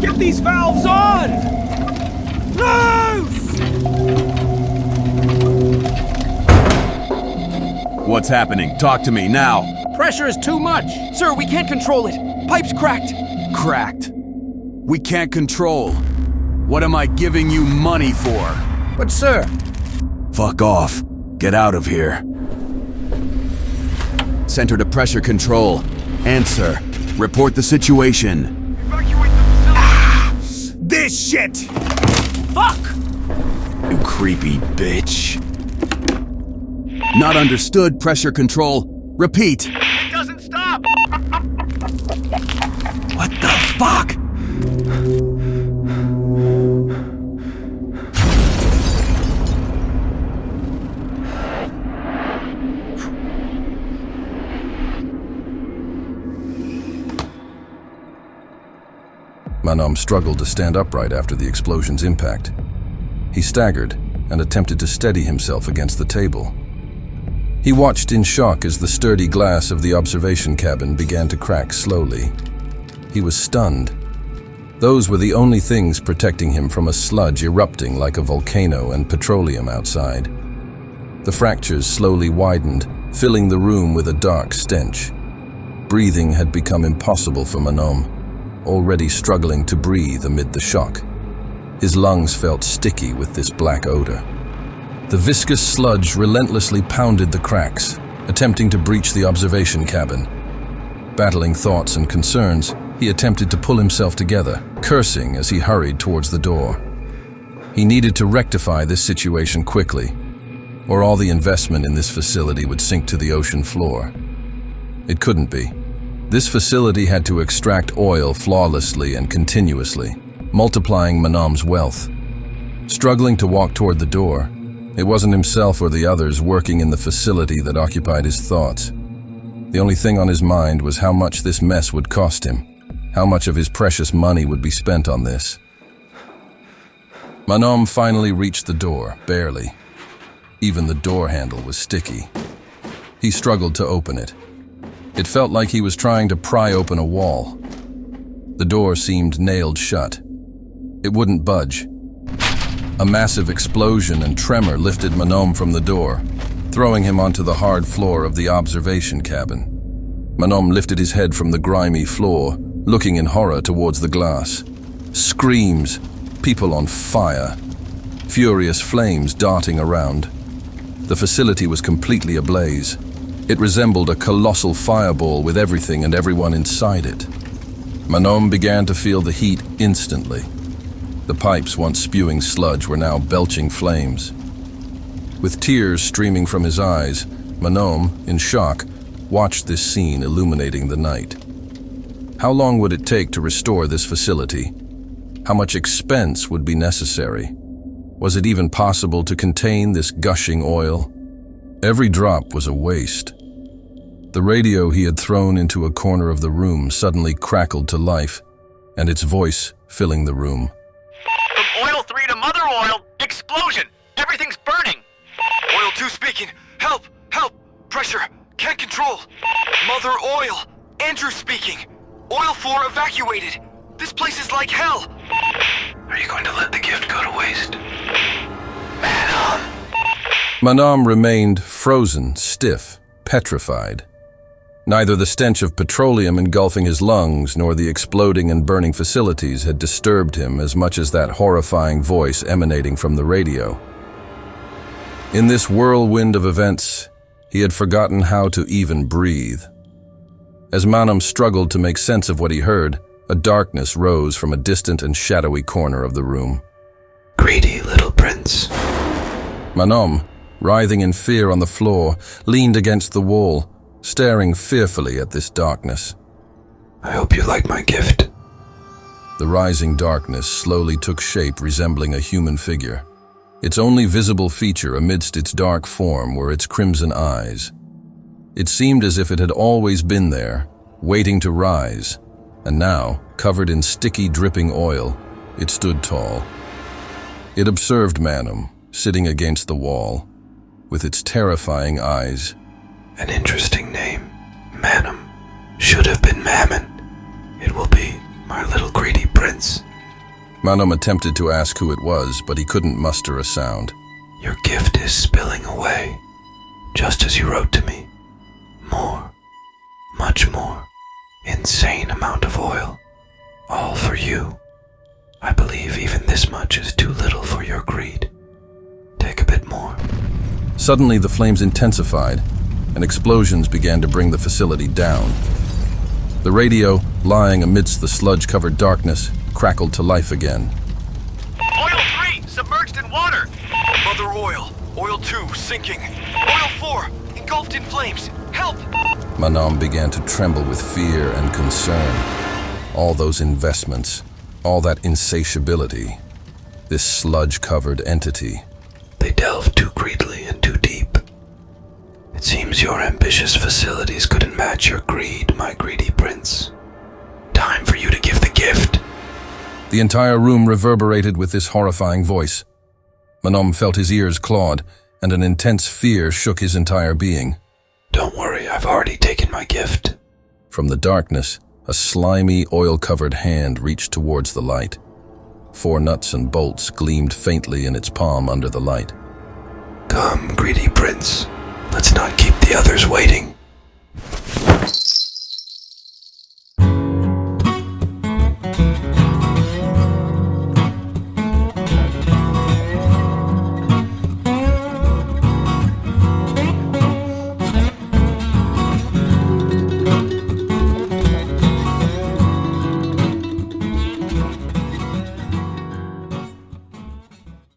Get these valves on! Loose! What's happening? Talk to me, now! Pressure is too much! Sir, we can't control it! Pipe's cracked! Cracked. We can't control. What am I giving you money for? But sir... Fuck off. Get out of here. Center to pressure control. Answer. Report the situation. Evacuate the facility! This shit! Fuck! You creepy bitch. Not understood, pressure control. Repeat. It doesn't stop! What the fuck? Manom struggled to stand upright after the explosion's impact. He staggered and attempted to steady himself against the table. He watched in shock as the sturdy glass of the observation cabin began to crack slowly. He was stunned. Those were the only things protecting him from a sludge erupting like a volcano and petroleum outside. The fractures slowly widened, filling the room with a dark stench. Breathing had become impossible for Manom, already struggling to breathe amid the shock. His lungs felt sticky with this black odor. The viscous sludge relentlessly pounded the cracks, attempting to breach the observation cabin. Battling thoughts and concerns, he attempted to pull himself together, cursing as he hurried towards the door. He needed to rectify this situation quickly, or all the investment in this facility would sink to the ocean floor. It couldn't be. This facility had to extract oil flawlessly and continuously, multiplying Manom's wealth. Struggling to walk toward the door, it wasn't himself or the others working in the facility that occupied his thoughts. The only thing on his mind was how much this mess would cost him, how much of his precious money would be spent on this. Manom finally reached the door, barely. Even the door handle was sticky. He struggled to open it. It felt like he was trying to pry open a wall. The door seemed nailed shut. It wouldn't budge. A massive explosion and tremor lifted Manom from the door, throwing him onto the hard floor of the observation cabin. Manom lifted his head from the grimy floor, looking in horror towards the glass. Screams, people on fire, furious flames darting around. The facility was completely ablaze. It resembled a colossal fireball with everything and everyone inside it. Manom began to feel the heat instantly. The pipes, once spewing sludge, were now belching flames. With tears streaming from his eyes, Manom, in shock, watched this scene illuminating the night. How long would it take to restore this facility? How much expense would be necessary? Was it even possible to contain this gushing oil? Every drop was a waste. The radio he had thrown into a corner of the room suddenly crackled to life, and its voice filling the room. From oil 3 to mother oil, explosion! Everything's burning! Oil 2 speaking, help, help, pressure, can't control. Mother oil, Andrew speaking, oil 4 evacuated. This place is like hell. Are you going to let the gift go to waste? Manom. Manom remained frozen, stiff, petrified. Neither the stench of petroleum engulfing his lungs nor the exploding and burning facilities had disturbed him as much as that horrifying voice emanating from the radio. In this whirlwind of events, he had forgotten how to even breathe. As Manom struggled to make sense of what he heard, a darkness rose from a distant and shadowy corner of the room. Greedy little prince. Manom, writhing in fear on the floor, leaned against the wall, staring fearfully at this darkness. I hope you like my gift. The rising darkness slowly took shape, resembling a human figure. Its only visible feature amidst its dark form were its crimson eyes. It seemed as if it had always been there, waiting to rise, and now, covered in sticky, dripping oil, it stood tall. It observed Manom, sitting against the wall, with its terrifying eyes, An interesting name. Manom. Should have been Mammon. It will be my little greedy prince. Manom attempted to ask who it was, but he couldn't muster a sound. Your gift is spilling away, just as you wrote to me. More. Much more. Insane amount of oil. All for you. I believe even this much is too little for your greed. Take a bit more. Suddenly, the flames intensified, and explosions began to bring the facility down. The radio, lying amidst the sludge-covered darkness, crackled to life again. Oil 3, submerged in water. Mother oil. Oil 2, sinking. Oil 4, engulfed in flames. Help! Manom began to tremble with fear and concern. All those investments, all that insatiability, this sludge-covered entity. They delve too greedily and too deep. It seems your ambitious facilities couldn't match your greed, my greedy prince. Time for you to give the gift. The entire room reverberated with this horrifying voice. Manom felt his ears clawed, and an intense fear shook his entire being. Don't worry, I've already taken my gift. From the darkness, a slimy, oil-covered hand reached towards the light. 4 nuts and bolts gleamed faintly in its palm under the light. Come, greedy prince. Let's not keep the others waiting.